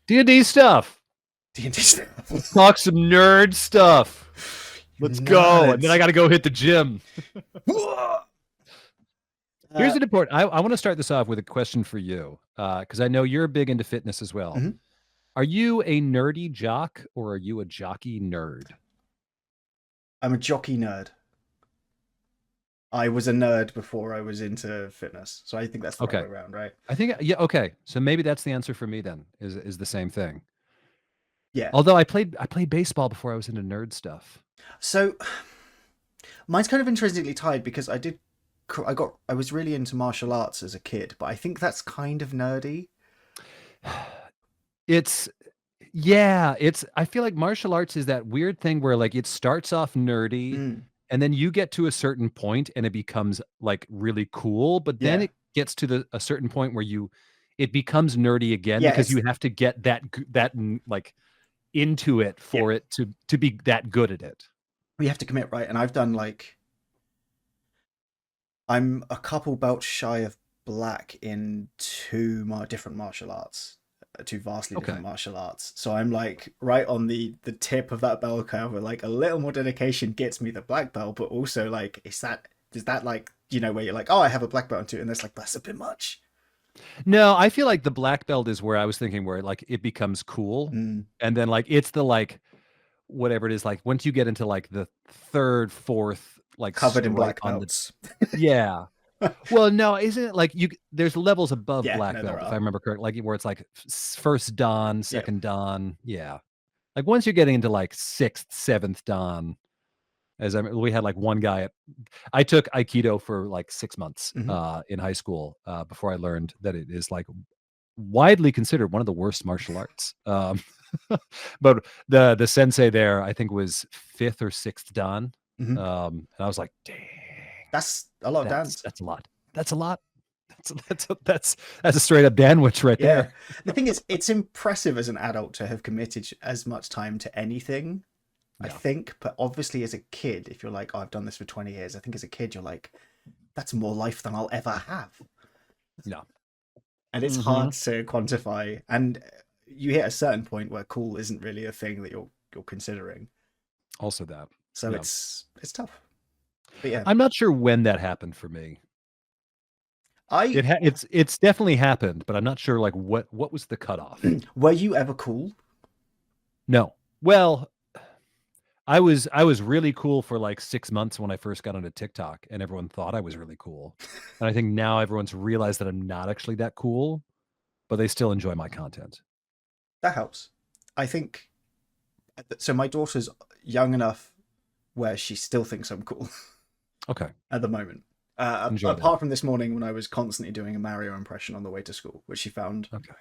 D&D stuff. D&D Let's stuff. talk some nerd stuff. You Let's go. And then I nerds. got to go hit the gym. Here's Uh, an important. I want to start this off with a question for you, because I know you're big into fitness as well. mhm. Are you a nerdy jock or are you a jockey nerd? I'm a jockey nerd. I was a nerd before I was into fitness, so I think that's the right way Okay. around, right? I think yeah, okay. So maybe that's the answer for me then, is the same thing. Yeah. Although I played baseball before I was into nerd stuff. So mine's kind of interestingly tied because I was really into martial arts as a kid, but I think that's kind of nerdy. It's yeah, it's I feel like martial arts is that weird thing where like it starts off nerdy Mm, and then you get to a certain point and it becomes like really cool, but then yeah. it gets to a certain point where it becomes nerdy again Yeah, because it's you have to get like into it yeah. for it to be that good at it. We have to commit, right? And I've done like I'm a couple belts shy of black in different martial arts, two vastly Okay. different martial arts. So I'm like right on the tip of that bell curve, where like a little more dedication gets me the black belt, but also like is that like where you're like, oh, I have a black belt too, and that's like that's a bit much. No, I feel like the black belt is where I was thinking where like it becomes cool. Mm, And then like it's the like whatever it is, like once you get into like the third, fourth like covered in stripe black on the belts. yeah. Well, no, isn't it like there's levels above Yeah, black no, there belt, if I are. remember correct, like where it's like first dan, Yeah. second dan. Yeah. Like once you're getting into like sixth, seventh dan, we had like one guy I took Aikido for like 6 months Hmm. in high school before I learned that it is like widely considered one of the worst martial arts. But the sensei there, I think, was fifth or sixth dan, Hmm. and I was like, "Dang, That's a lot of that's dance. that's a lot. That's a lot. That's a straight up danwich right Yeah. there." The thing is, it's impressive as an adult to have committed as much time to anything, I Yeah, think. But obviously, as a kid, if you're like, oh, I've done this for 20 years, I think as a kid, you're like, that's more life than I'll ever have. yeah. And it's Hmm. hard to quantify. And you hit a certain point where cool isn't really a thing that you're considering. Also, that. So Yeah, it's tough. But yeah, I'm not sure when that happened for me. I It's definitely happened, but I'm not sure like what was the cutoff. were you ever cool? No. Well, I was really cool for like 6 months when I first got onto TikTok, and everyone thought I was really cool. And I think now everyone's realized that I'm not actually that cool, but they still enjoy my content. That helps. I think so. My daughter's young enough where she still thinks I'm cool Okay, at the moment. enjoy that. Apart from this morning when I was constantly doing a Mario impression on the way to school, which she found Okay,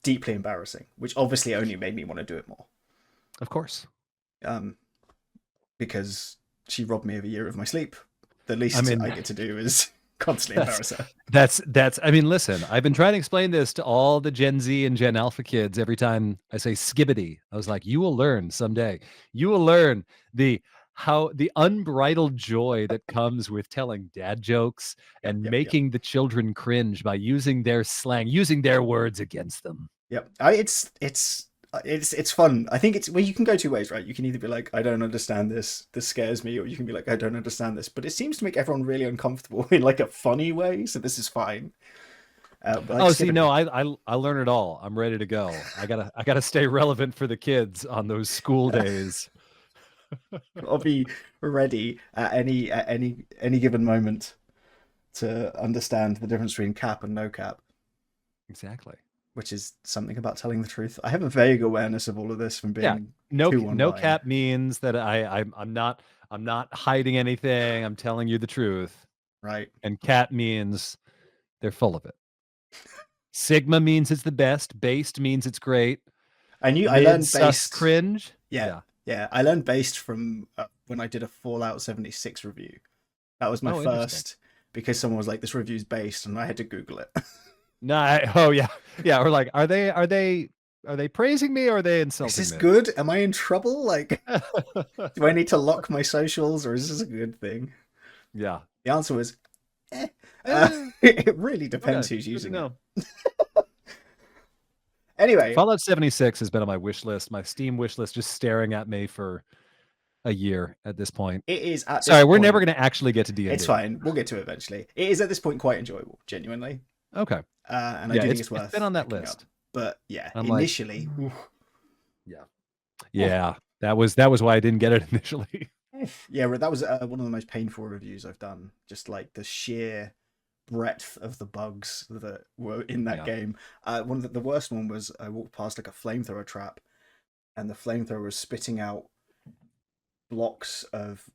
deeply embarrassing, which obviously only made me want to do it more. of course. Um, because she robbed me of a year of my sleep. The I least I mean, get to do is constantly that's embarrass her. that's. I mean, listen, I've been trying to explain this to all the Gen Z and Gen Alpha kids every time I say skibbity. I was like, you will learn someday. You will learn the how the unbridled joy that comes with telling dad jokes Yep, and yep, yep, making the children cringe by using their slang, using their words against them. yep. It's fun. I think it's well, you can go two ways, right? You can either be like, I don't understand this, this scares me, or you can be like, I don't understand this. But it seems to make everyone really uncomfortable in like a funny way, so this is fine. But like Oh, see, no, skibbity. I learn it all. I'm ready to go. I gotta stay relevant for the kids on those school days. I'll be ready at any given moment to understand the difference between cap and no cap, Exactly. which is something about telling the truth. I have a vague awareness of all of this from Yeah. being No too no online. cap means that I'm not hiding anything. I'm telling you the truth. Right. And cat means they're full of it. Sigma means it's the best. Based means it's great. I Mid learned sus based. cringe. Yeah, Yeah. yeah. I learned based from when I did a Fallout 76 review. That was my Oh, interesting. first because someone was like, "This review's based," and I had to Google it. No, oh yeah. Yeah. We're like, are they praising me or are they Is insulting this me? good? Am I in trouble? Like, do I need to lock my socials, or is this a good thing? Yeah. The answer was, eh. Eh, It really depends okay. who's Good to using it. know. Anyway, Fallout 76 has been on my wish list, my Steam wish list, just staring at me for a year at this point. it is at this Sorry, we're never point. going to actually get to It's D&D. fine. We'll get to it eventually. It is at this point quite enjoyable, genuinely, Okay. and I Yeah, do think it's it's it's been worth on that picking up. list. But yeah, I'm like, initially, yeah. oof, Yeah. That was why I didn't get it initially. yeah, that was one of the most painful reviews I've done. Just like the sheer breadth of the bugs that were in that Yeah. game. One of the worst one was I walked past like a flamethrower trap, and the flamethrower was spitting out blocks of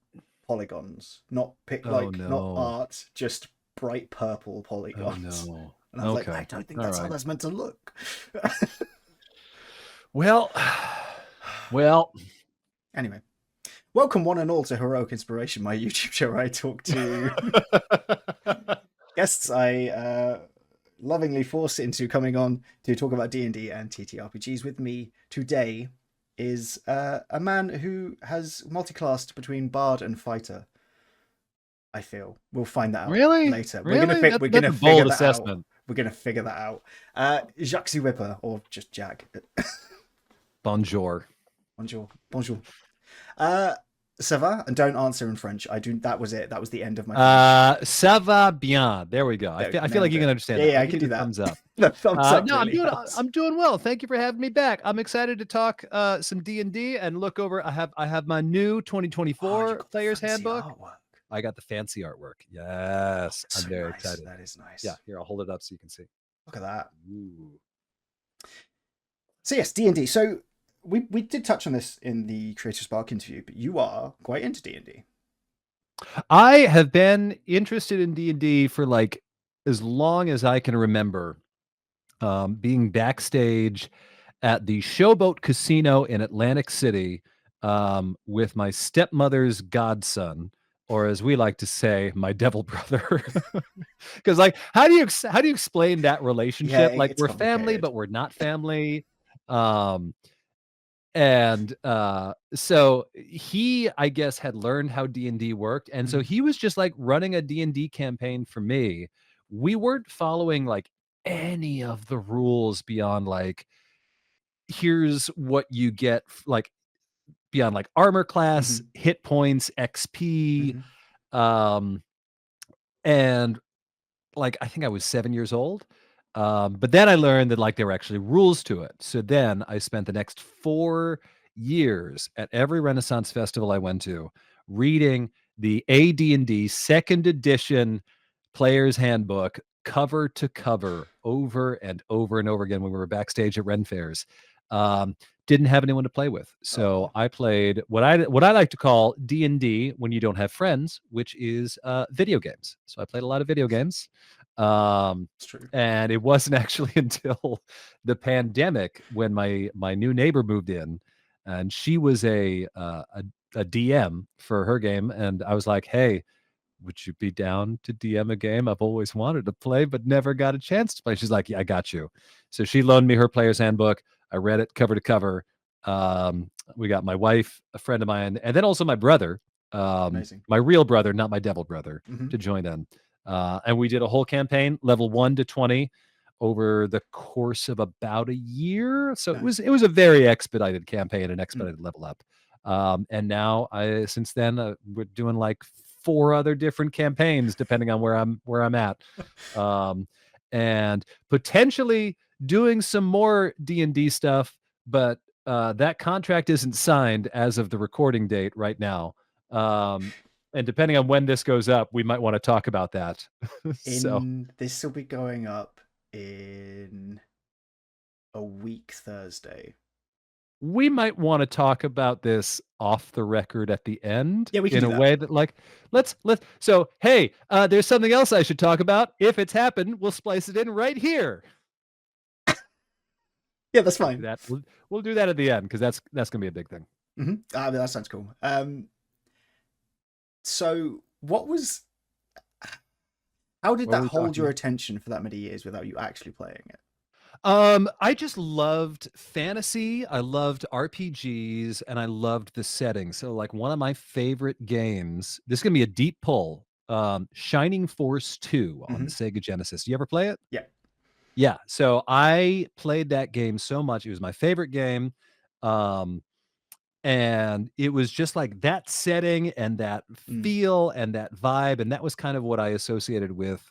polygons, not Oh not no. art, just bright purple Oh polygons. no. And I was like, I Okay. don't think All that's how right. that's meant to look. Well, well, Anyway, welcome one and all to Heroic Inspiration, my YouTube show where I talk to guests I lovingly force into coming on to talk about D&D and TTRPGs. With me today is a man who has multi-classed between bard and fighter. I feel we'll find that out really? later. Really? We're That's gonna a figure bold that out. assessment. We're gonna figure that out. Jacques Ze Whipper, or just Jack. Bonjour. Bonjour, bonjour. Uh, Ça va? And don't answer in French. I do. That was it. That was the end of my French. Ça va bien. There we go. No, I feel like nailed you can it. understand Yeah, that. yeah, I'll I give can you do the that. thumbs up. The thumbs up No, really helps. I'm doing well. Thank you for having me back. I'm excited to talk some D&D and look over. I have my new Oh, you 2024 got the player's fancy handbook. artwork. I got the fancy artwork. Yes, That's I'm so very nice. excited. That is Yeah, nice. here I'll hold it up so you can see. Look at that. Ooh. So yes, D&D. So we did touch on this in the Creative Spark interview, but you are quite into D&D. I have been interested in D&D for like as long as I can remember. Being backstage at the Showboat Casino in Atlantic City with my stepmother's godson, or as we like to say, my devil brother. Because, like, how do you explain that Yeah, relationship? Like, it's we're family, complicated. but we're not family. Um, and so he, I guess, had learned how D&D worked, and so Mhm. he was just like running a D&D campaign for me. We weren't following like any of the rules beyond like here's what you get like beyond like armor class, Mhm. hit points, XP, Mhm. um, and like I think I was 7 years old. But then I learned that like there were actually rules to it. So then I spent the next 4 years at every Renaissance festival I went to reading the AD&D second edition player's handbook cover to cover over and over and over again when we were backstage at Ren fairs. Um, didn't have anyone to play with. So Oh, I played what I like to call D&D when you don't have friends, which is video games. So I played a lot of video games. Um, it's true. and it wasn't actually until the pandemic when my new neighbor moved in, and she was a DM for her game, and I was like, "Hey, would you be down to DM a game I've always wanted to play but never got a chance to play?" She's like, "Yeah, I got you." So she loaned me her player's handbook. I read it cover to cover. We got my wife, a friend of mine, and then also my brother, Amazing. my real brother, not my devil brother, Mhm. to join in. And we did a whole campaign, level 1 to 20, over the course of about a year. So Nice. it was a very expedited campaign, an Mm. expedited level up. And now since then we're doing like 4 other different campaigns depending on where I'm at. Um, and potentially doing some more D&D stuff, but that contract isn't signed as of the recording date right now. And depending on when this goes up, we might want to talk about that. So In this will be going up in a week Thursday. we might want to talk about this off the record at the end Yeah, we can in do a that. way that like let's so hey, there's something else I should talk about. If it's happened, we'll splice it in right here. Yeah, that's We'll do fine. that. We'll do that at the end because that's gonna be a big thing. That sounds cool. So what was? How did What were that we hold talking your about? attention for that many years without you actually playing it? I just loved fantasy, I loved RPGs, and I loved the setting. So, like, one of my favorite games, this is gonna be a deep pull, Shining Force 2 on the Hmm. Sega Genesis. You ever play it? Yeah. Yeah, so I played that game so much. It was my favorite game. Um, and it was just like that setting and that Mm. feel and that vibe, and that was kind of what I associated with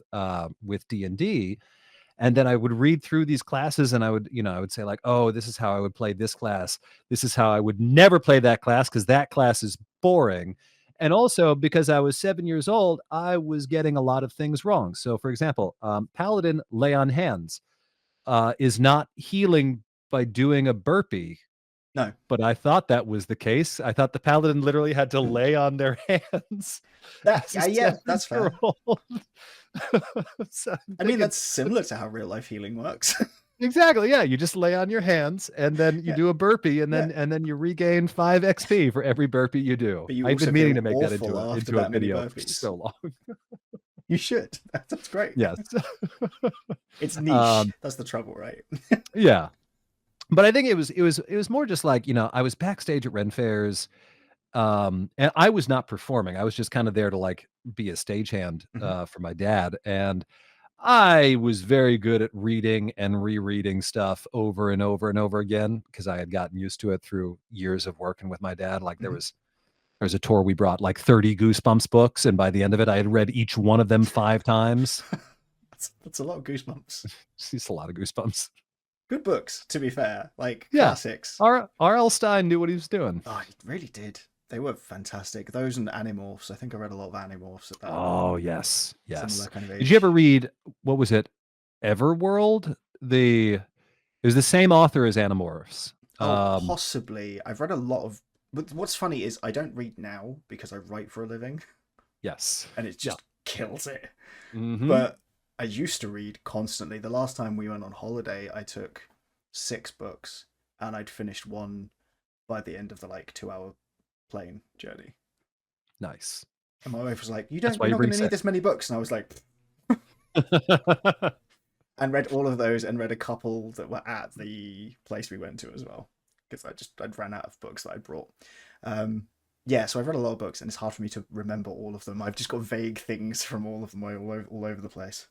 D&D. And then I would read through these classes and I would, I would say like, "Oh, this is how I would play this class. This is how I would never play that class because that class is boring." And also because I was 7 years old, I was getting a lot of things wrong. So for example, Paladin lay on hands is not healing by doing a burpee, No, but I thought that was the case. I thought the paladin literally had to lay on their hands that as a yeah, yeah, that's fair. seven-year-old. So I'm I mean, thinking, that's similar to how real life healing works. exactly, yeah, you just lay on your hands and then you Yeah, do a burpee and yeah. then you regain 5 XP for every burpee you do. But you I've been also meaning feel to make that awful after into a that many video for burpees. so long. You should. That's great. Yes. It's niche. Um, That's the trouble, right? yeah. But I think it was more just like, I was backstage at Ren fairs. And I was not performing. I was just kind of there to like be a stagehand Mhm. for my dad. And I was very good at reading and rereading stuff over and over and over again because I had gotten used to it through years of working with my dad. Like Mhm. there was a tour we brought like 30 Goosebumps books, and by the end of it, I had read each one of them 5 times. That's a lot of goosebumps. It's just a lot of Goosebumps. Good books, to be fair, like Yeah. classics. R.L. Stein knew what he was doing. Oh, he really did. They were fantastic. Those and Animorphs. I think I read a lot of Animorphs at that Oh, yes. similar Yes. kind of Did you ever age. read, what was it? Everworld? It was the same author as Animorphs. Oh, possibly. I've read a lot of. But what's funny is I don't read now because I write for a living, Yes. and it Yeah. just kills it. Mhm. But I used to read constantly. The last time we went on holiday, I took 6 books, and I'd finished one by the end of the like 2 hour plane journey. Nice. And my wife was like, "You That's don't, why you're you not bring going to need 6. this many books." And I was like, and read all of those, and read a couple that were at the place we went to as well, because I'd ran out of books that I brought. Yeah, so I've read a lot of books, and it's hard for me to remember all of them. I've just got vague things from all of them all over the place.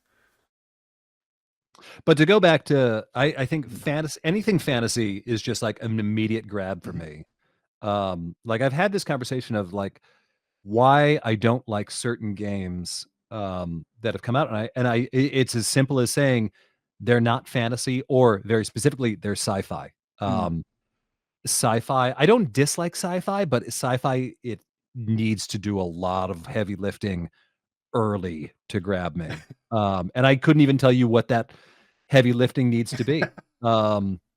But to go back to I think Mm. fantasy, anything fantasy is just like an immediate grab for Mhm. me. Like I've had this conversation of like why I don't like certain games that have come out, and it's as simple as saying they're not fantasy, or very specifically they're sci-fi. Mm. Um Sci-fi, I don't dislike sci-fi, but sci-fi, it needs to do a lot of heavy lifting early to grab me. And I couldn't even tell you what that heavy lifting needs to be,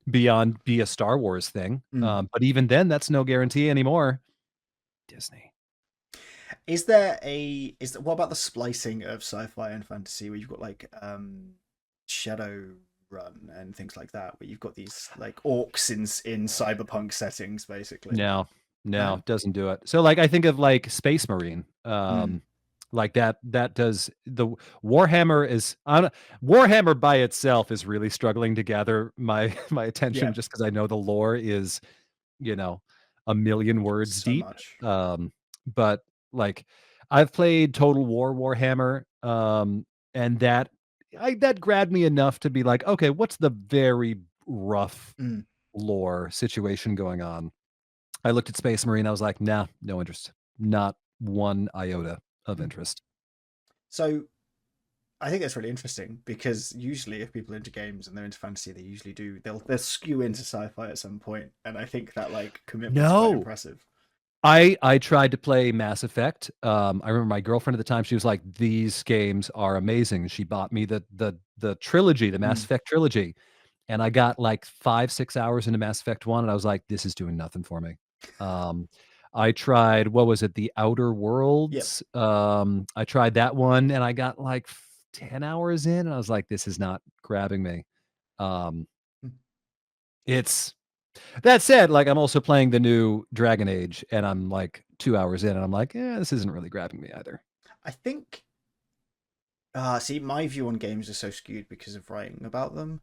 beyond be a Star Wars thing. Mm. But even then, that's no guarantee anymore. Disney. What about the splicing of sci-fi and fantasy where you've got like Shadow Run and things like that, where you've got these like orcs in cyberpunk settings, basically? No, No. no, doesn't do it. So, like, I think of, like, Space Marine, Mm. like, that does the Warhammer is I don't Warhammer by itself is really struggling to gather my my attention Yeah. just because I know the lore is, you know, a million words So deep, much. but, like, I've played Total War Warhammer, and that grabbed me enough to be like, "Okay, what's the very rough Mm. lore situation going on?" I looked at Space Marine, I was like, "Nah, no interest. Not one iota of Mm. interest." So I think that's really interesting because usually if people are into games and they're into fantasy, they'll skew into sci-fi at some point, and I think that like commitment's quite No. impressive. I tried to play Mass Effect. I remember my girlfriend at the time, she was like, "These games are amazing." She bought me the trilogy, the Mass Mm. Effect trilogy, and I got like 5, 6 hours into Mass Effect 1, and I was like, "This is doing nothing for me." Um, I tried, what was it? The Outer Yep. Worlds? I tried that one, and I got like 10 hours in, and I was like, "This is not grabbing me." Um, Mm. it's that said, like, I'm also playing the new Dragon Age, and I'm, like, 2 hours in, and I'm like, "Eh, this isn't really grabbing me either." I think see, my view on games is so skewed because of writing about them.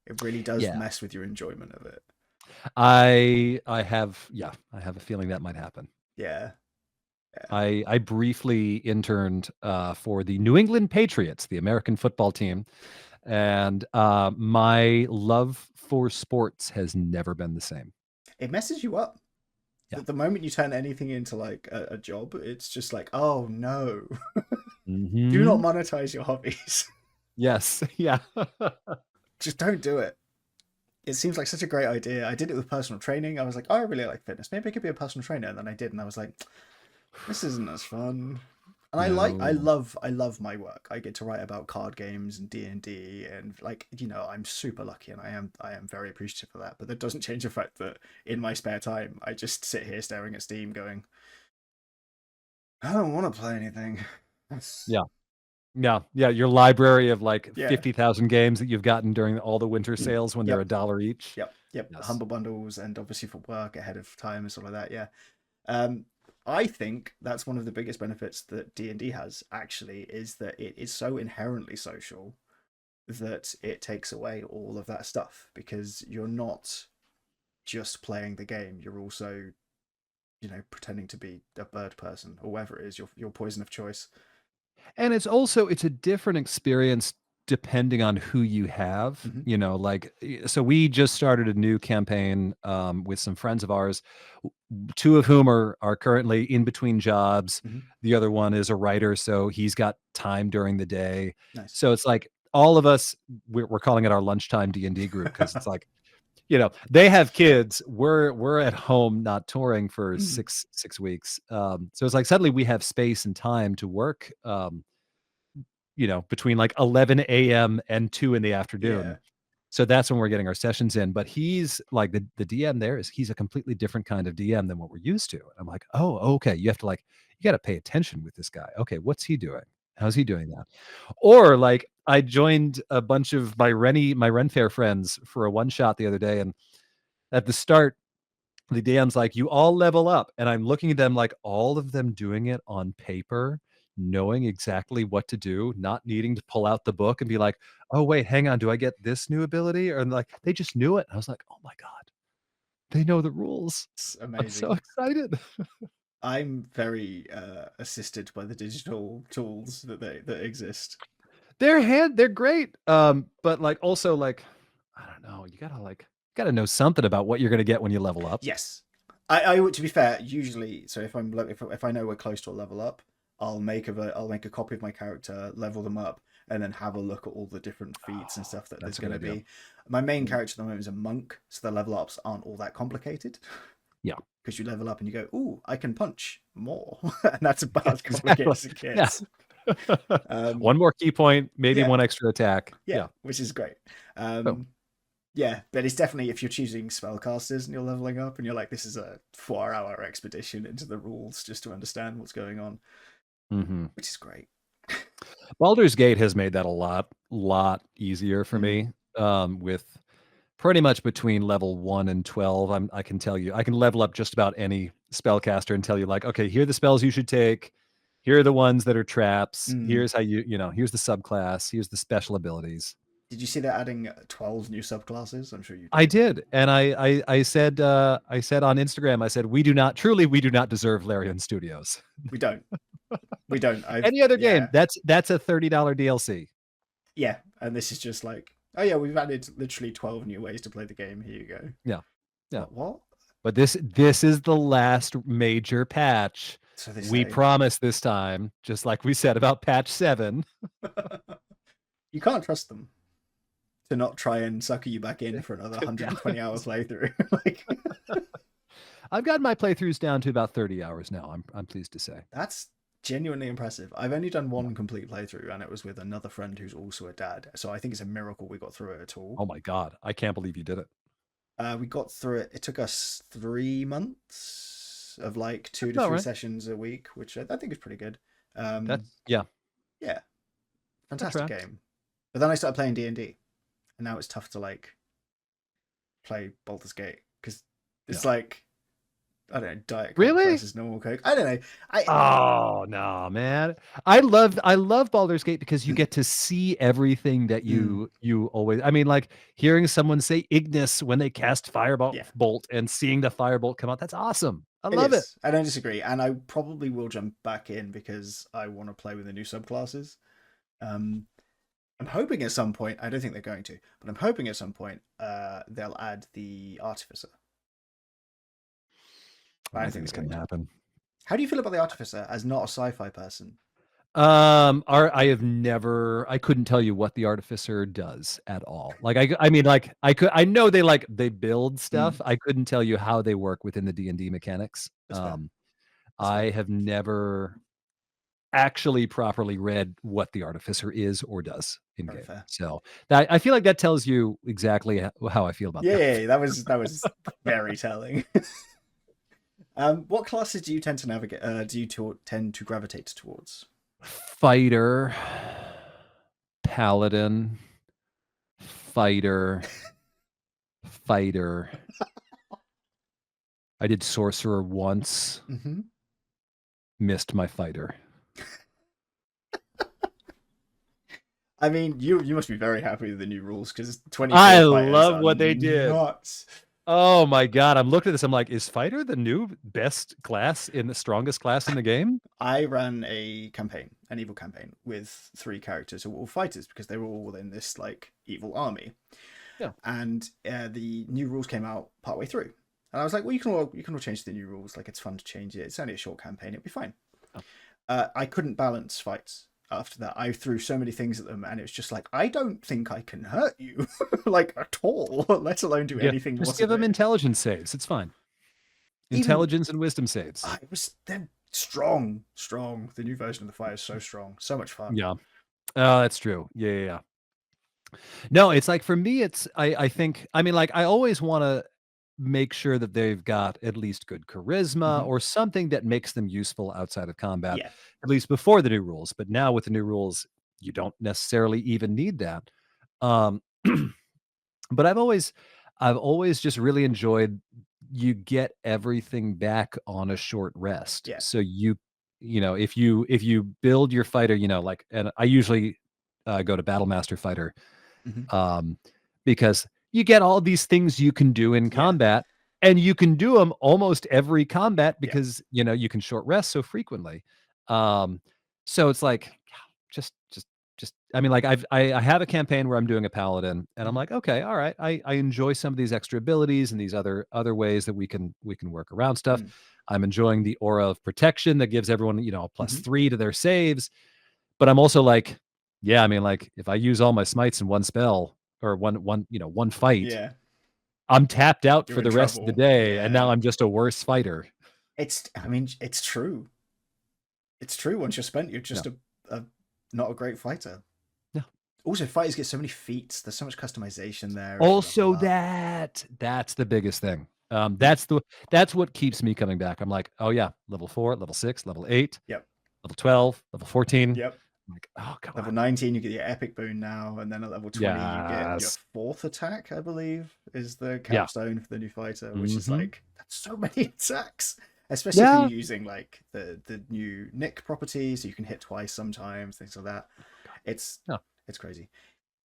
It really does Yeah. mess with your enjoyment of it. I have a feeling that might happen. Yeah, yeah. I briefly interned, for the New England Patriots, the American football team, and my love for sports has never been the same. It messes you up. Yeah. The moment you turn anything into like a job, it's just like, oh no, do not Hmm. monetize your hobbies. Yes. Yeah. Just don't do it. It seems like such a great idea. I did it with personal training. I was like, oh, I really like fitness. Maybe I could be a personal trainer. And then I did, and I was like, this isn't as fun. And No. I love my work. I get to write about card games and D&D, and like, I'm super lucky, and I am very appreciative of that. But that doesn't change the fact that in my spare time, I just sit here staring at Steam, going, I don't want to play anything. Yeah. Yeah. Yeah. Your library of like Yeah. 50,000 games that you've gotten during all the winter Mm. sales when they're a Yep. dollar each. Yep. Yes. Humble bundles, and obviously for work ahead of time and stuff like that. Yeah. Um, I think that's one of the biggest benefits that D&D has, actually, is that it is so inherently social that it takes away all of that stuff, because you're not just playing the game, you're also, pretending to be a bird person or whatever it is, your poison of choice. And it's a different experience depending on who you have, Hmm. like, so we just started a new campaign, with some friends of ours, 2 of whom are currently in between jobs. Hmm. The other one is a writer, so he's got time during the day. Nice. So it's like all of us, we're calling it our lunchtime D&D group because it's like, they have kids. We're at home not touring for Mm. 6 weeks. So it's like suddenly we have space and time to work, between like 11 a.m. and 2 in the Yeah. afternoon. So that's when we're getting our sessions in. But he's like the DM there is he's a completely different kind of DM than what we're used to. And I'm like, oh, okay. You have to like you got to pay attention with this guy. Okay, what's he doing? How's he doing that? Or like I joined a bunch of my Ren Fair friends for a one shot the other day, and at the start the DM's like, "You all level up," and I'm looking at them like all of them doing it on paper, knowing exactly what to do, not needing to pull out the book and be like, "Oh, wait, hang on, do I get this new ability?" Or like, they just knew it. I was like, "Oh my god, they know the rules." It's I'm so amazing. excited. I'm very assisted by the digital tools that exist. They're great, but, like, also, like, I don't know, you gotta know something about what you're gonna get when you level up. Yes, I to be fair, usually, so if I know we're close to a level up, I'll make a copy of my character, level them up, and then have a look at all the different feats and Oh, stuff that there's that's a going good to idea. be. My main Mm, character at the moment is a monk, so the level ups aren't all that complicated. yeah. Because you level up and you go, ooh, I can punch more, and that's about Yes, as complicated exactly. as it Yeah. gets. Um, One more key point, maybe yeah, one extra attack. yeah, Yeah. which is great. Boom. Yeah, but it's definitely, if you're choosing spellcasters and you're leveling up and you're like, this is a 4 hour expedition into the rules just to understand what's going on, Mhm. which is great. Baldur's Gate has made that a lot easier for Mm. me, with pretty much between level 1 and 12, I can tell you I can level up just about any spellcaster and tell you, like, "Okay, here are the spells you should take. Here are the ones that are traps. Mm. Here's how here's the subclass. Here's the special abilities." Did you see they're adding 12 new subclasses? I'm sure you I did. did, and I said on Instagram, I said, we do not deserve Larian Studios." We don't. We don't. Any other game, Yeah. that's a $30 DLC. Yeah. And this is just like, oh yeah, we've added literally 12 new ways to play the game. Here you go. Yeah, yeah. What? But this is the last major patch. So they We say. promise this time, just like we said about patch 7. You can't trust them to not try and sucker you back in for another Yeah. 120-hour playthrough. Like, I've gotten my playthroughs down to about 30 hours now, I'm pleased to say. that's genuinely impressive. I've only done Yeah. one complete playthrough, and it was with another friend who's also a dad. So I think it's a miracle we got through it at all. Oh my god, I can't believe you did it. We got through it. It took us 3 months of like two That's to about three right. sessions a week, which I think is pretty good. Um, Yeah, yeah, that fantastic tracks. game. But then I started playing D&D, and now it's tough to like play Baldur's Gate because Yeah. it's like, I don't know, Diet Coke Really? versus normal Coke. I don't know. I Oh, no, man. I love Baldur's Gate because you get to see everything that mm, you always I mean, like, hearing someone say Ignis when they cast Firebolt yeah, bolt and seeing the Firebolt come out, that's awesome. I it love it. is. I don't disagree, and I probably will jump back in because I want to play with the new subclasses. Um, I'm hoping at some point. I don't think they're going to, but I'm hoping at some point they'll add the artificer. I I don't don't think think it's they're going gonna to. happen. How do you feel about the artificer as not a sci-fi person? I have never, I couldn't tell you what the artificer does at all. Like, I mean, like, I know they build Mm, stuff. I couldn't tell you how they work within the D&D mechanics. that's fair. That's fair. I have never actually properly read what the artificer is or does in Very game. fair. So that I feel like that tells you exactly how I feel about the Yeah, yeah, yeah, artificer. that was very telling. What classes do you tend to navigate? Tend to gravitate towards? Fighter, paladin, fighter, fighter. I did sorcerer once, Hmm. missed my fighter. I mean, you must be very happy with the new rules because I 24 fighters love are what they did. nuts. Oh my god, I'm looking at this, I'm like, "Is fighter the new best class in the strongest class in the game?" I ran a campaign, an evil campaign, with three characters who were all fighters because they were all in this like evil army. Yeah. And the new rules came out partway through, and I was like, "Well, you can all change the new rules. Like, it's fun to change it. It's only a short campaign. It'll be fine." Oh. I couldn't balance fights after that. I threw so many things at them, and it was just like, I don't think I can hurt you, like at all, let alone do Yeah, anything more just give them severe. intelligence saves, it's fine. Even Intelligence and wisdom saves. it was they're strong, strong. The new version of the fight is so strong, so much fun. Yeah. Oh, that's true. Yeah, yeah, yeah. No, it's like for me, I think I mean, like, I always wanna make sure that they've got at least good charisma Hmm. or something that makes them useful outside of combat, Yeah. at least before the new rules, but now with the new rules, you don't necessarily even need that. Um, but I've always just really enjoyed you get everything back on a short rest. Yeah. So if you build your fighter, like and I usually, go to Battle Master Fighter, Hmm. um, because you get all these things you can do in Yeah. combat, and you can do them almost every combat Yeah. because, you can short rest so frequently. Um, so it's like, just I mean, like, I have a campaign where I'm doing a paladin, and I'm Hmm. like, "Okay, all right, I enjoy some of these extra abilities and these other ways that we can work around stuff." Mm. I'm enjoying the aura of protection that gives everyone, a plus Hmm. 3 to their saves, but I'm also like, yeah, I mean, like, if I use all my smites in one spell or one fight, Yeah. I'm tapped out You're for in the rest of the trouble. day, and now Yeah. I'm just a worse fighter. I mean, it's true. It's true. Once you're spent, you're Yeah. just a not a great fighter. Yeah. Also, fighters get so many feats. There's so much customization there as you level Also up. that's the biggest thing. Mm. That's what keeps me coming back. I'm like, "Oh, yeah, level 4, level 6, level 8, Yep. level 12, level 14." Yep. I'm like, "Oh, come Level on." 19, you get your epic boon now, and then at level 20, you get your Yes. fourth attack, I believe, is the Yeah. capstone for the new fighter, which is Mhm. like, that's so many attacks. Especially if you're Yeah. using like the new Nick property, so you can hit twice sometimes, things like that. It's Yeah. it's crazy.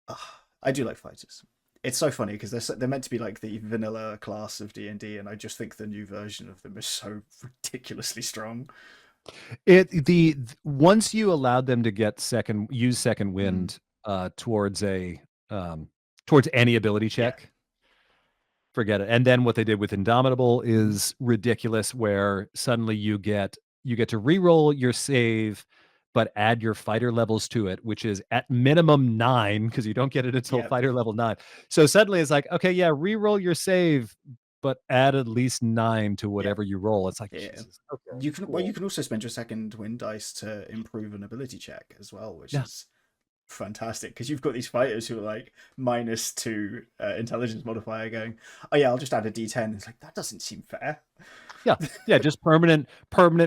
Ugh, I do like fighters. It's so funny because they're meant to be like the vanilla class of D&D, and I just think the new version of them is so ridiculously strong. Once you allowed them to use second Mm. wind, towards um, towards any ability Yeah. check, forget it. And then what they did with Indomitable Hmm. is ridiculous, where suddenly you get to reroll your save, but add your fighter levels to it, which is at minimum 9 because you don't get it until Yep. fighter level 9. So suddenly it's like, okay, yeah, reroll your save, but add at least 9 to Yep. whatever you roll. It's like, Yeah. Jesus. Okay, You cool. can also spend your second win dice to improve an ability check as well, which Yeah. is fantastic because you've got these fighters who are like -2 intelligence modifier going, oh yeah, I'll just add a d10. It's like, that doesn't seem fair. Yeah. Yeah, just permanent,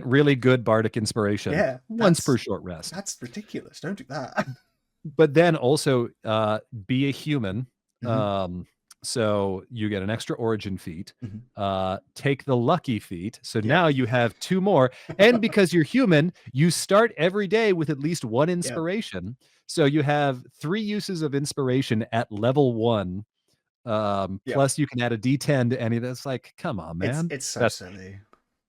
really good bardic inspiration Yeah, once per short rest. that's ridiculous. Don't do that. But then also, be a human. Hmm. Um, so you get an extra origin feat. Hmm. Take the lucky feat. So Yep. now you have 2 more, and because you're human, you start every day with at least 1 Yep. inspiration. So you have 3 uses of inspiration at level 1, Yep. plus you can add a D10 to any that's like, "Come on, man." It's so That silly.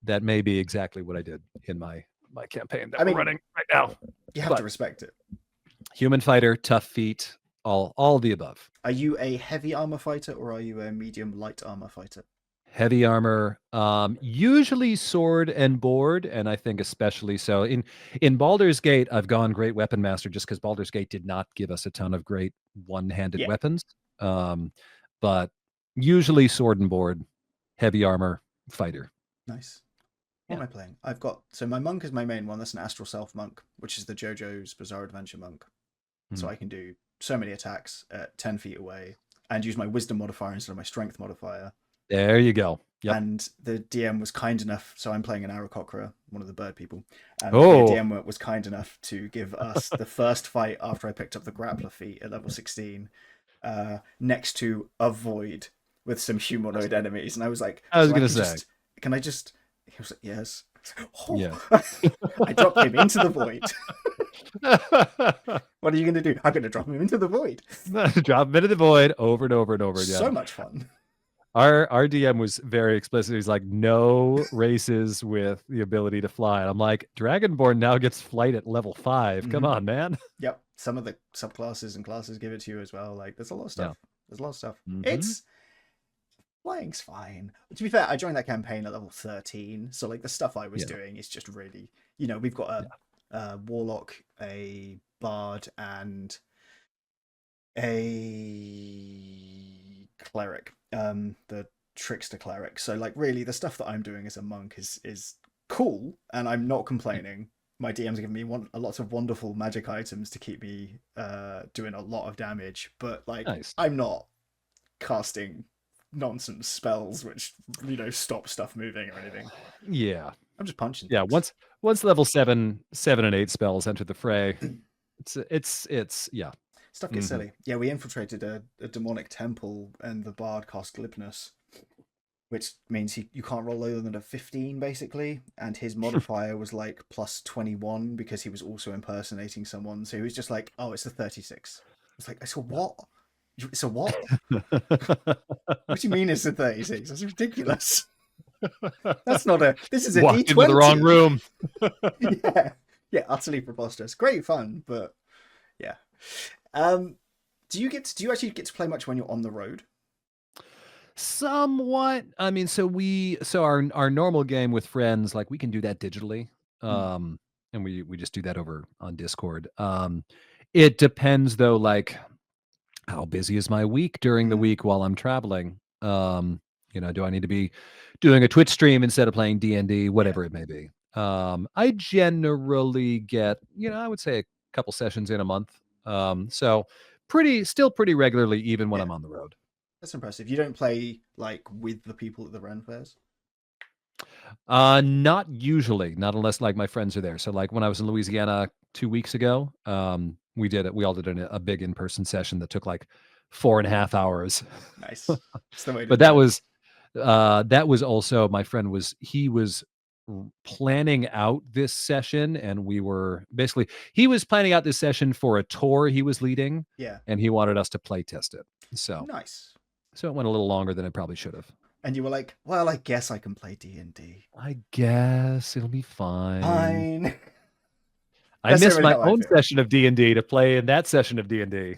that may be exactly what I did in my campaign that I we're mean, running right now. you have to But respect it. Human fighter, tough feat, all the above. Are you a heavy armor fighter or are you a medium light armor fighter? Heavy armor, usually sword and board, and I think especially so in Baldur's Gate. I've gone great weapon master just because Baldur's Gate did not give us a ton of great one-handed Yeah, weapons. Um, but usually sword and board, heavy armor fighter. nice. What Yeah. am I playing? I've got so my monk is my main one. That's an Astral Self monk, which is the JoJo's Bizarre Adventure monk. So Mhm. I can do so many attacks at 10 feet away and use my Wisdom modifier instead of my Strength modifier. There you go. Yep. And the DM was kind enough. So I'm playing an Aarakocra, one of the bird people. The Oh, DM was kind enough to give us the first fight after I picked up the grappler feat at level 16, next to a void with some humanoid enemies. And I was like, I was so I gonna can say, just, can I just? He was like, yes. yeah. Oh. I dropped him into the void. What are you going to do? I'm going to drop him into the void. Drop him into the void over and over and over So again. much fun. Our DM was very explicit. He's like, no races with the ability to fly. And I'm like, Dragonborn now gets flight at level 5. Come Mm-hmm. on, man. Yep. Some of the subclasses and classes give it to you as well. Like, there's a lot of Yeah. stuff. There's a lot of stuff. Mhm. It's flying's fine. To be fair, I joined that campaign at level 13, so like the stuff I was Yeah. doing is just really, we've got a warlock, a bard, and a cleric. The trickster cleric. So like really, the stuff that I'm doing as a monk is cool, and I'm not complaining. My DM's giving me a lot of wonderful magic items to keep me doing a lot of damage, but like Nice. I'm not casting nonsense spells which stop stuff moving or anything. Yeah. I'm just punching Yeah. things. Once level 7 and 8 spells enter the fray, it's yeah. Stuff gets Mhm. silly. Yeah, we infiltrated a demonic temple and the bard cost glibness, which means you can't roll lower than a 15 basically, and his modifier was like plus 21 because he was also impersonating someone, so he was just like, oh, it's a 36. It's like, it's a what? It's a what? What do you mean it's a 36? That's ridiculous. That's not a. This is a Walked into the wrong D20. room. Yeah, utterly preposterous. Great fun, but yeah. Do you actually get to play much when you're on the road? Somewhat. I mean, so our normal game with friends, like we can do that digitally. Mm, And we just do that over on Discord. It depends though, like how busy is my week during the mm, week while I'm traveling? Do I need to be doing a Twitch stream instead of playing D&D, yeah, whatever it may be. I generally get, I would say a couple sessions in a month. So still pretty regularly, even when yeah. I'm on the road. That's impressive. You don't play like with the people at the Ren fairs? Not usually, not unless like my friends are there. So like when I was in Louisiana 2 weeks ago, we did it. We all did a big in-person session that took like 4.5 hours. Nice. It's the way to But do it. that was also my friend he was planning out this session, and he was planning out this session for a tour he was leading, Yeah. and he wanted us to play test it. Nice. So it went a little longer than it probably should have. And you were like, well, I guess I can play D&D. I guess it'll be fine. Fine. I That's missed really my how I own feel. session of D&D to play in that session of D&D.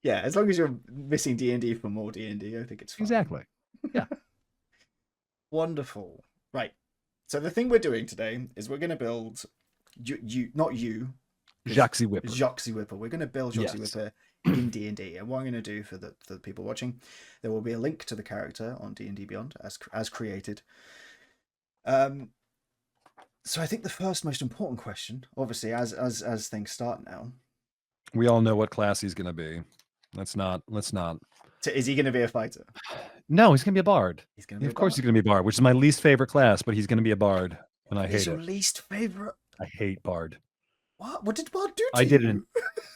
Yeah, as long as you're missing D&D for more D&D, I think it's fine. Exactly. Yeah. Wonderful. Right. So the thing we're doing today is we're going to build not you, Jacques Ze Whipper. Jacques Ze Whipper. We're going to build Jacques Ze Yes. Whipper in D&D. And what I'm going to do for the people watching, there will be a link to the character on D&D Beyond as created. So I think the first most important question, obviously, as things start now, We all know what class he's going to be. Let's not. is he going to be a fighter? No, he's going to be a bard. He's going to be Of a course bard. he's going to be a bard, which is my least favorite class, but he's going to be a bard, and I What is hate your it. least favorite? I hate bard. What did Bard do to I you? didn't.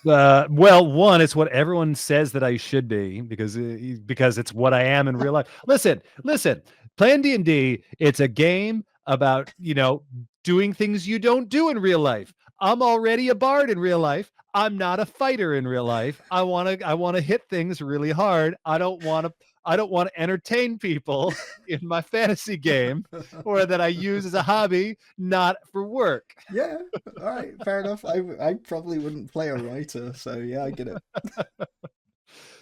Well, one, it's what everyone says that I should be because it's what I am in real life. Listen. Playing D&D, it's a game about doing things you don't do in real life. I'm already a bard in real life. I'm not a fighter in real life. I want to hit things really hard. I don't want I don't want to entertain people in my fantasy game, or that I use as a hobby, not for work. Yeah, all right, fair enough. I probably wouldn't play a writer, so yeah, I get it.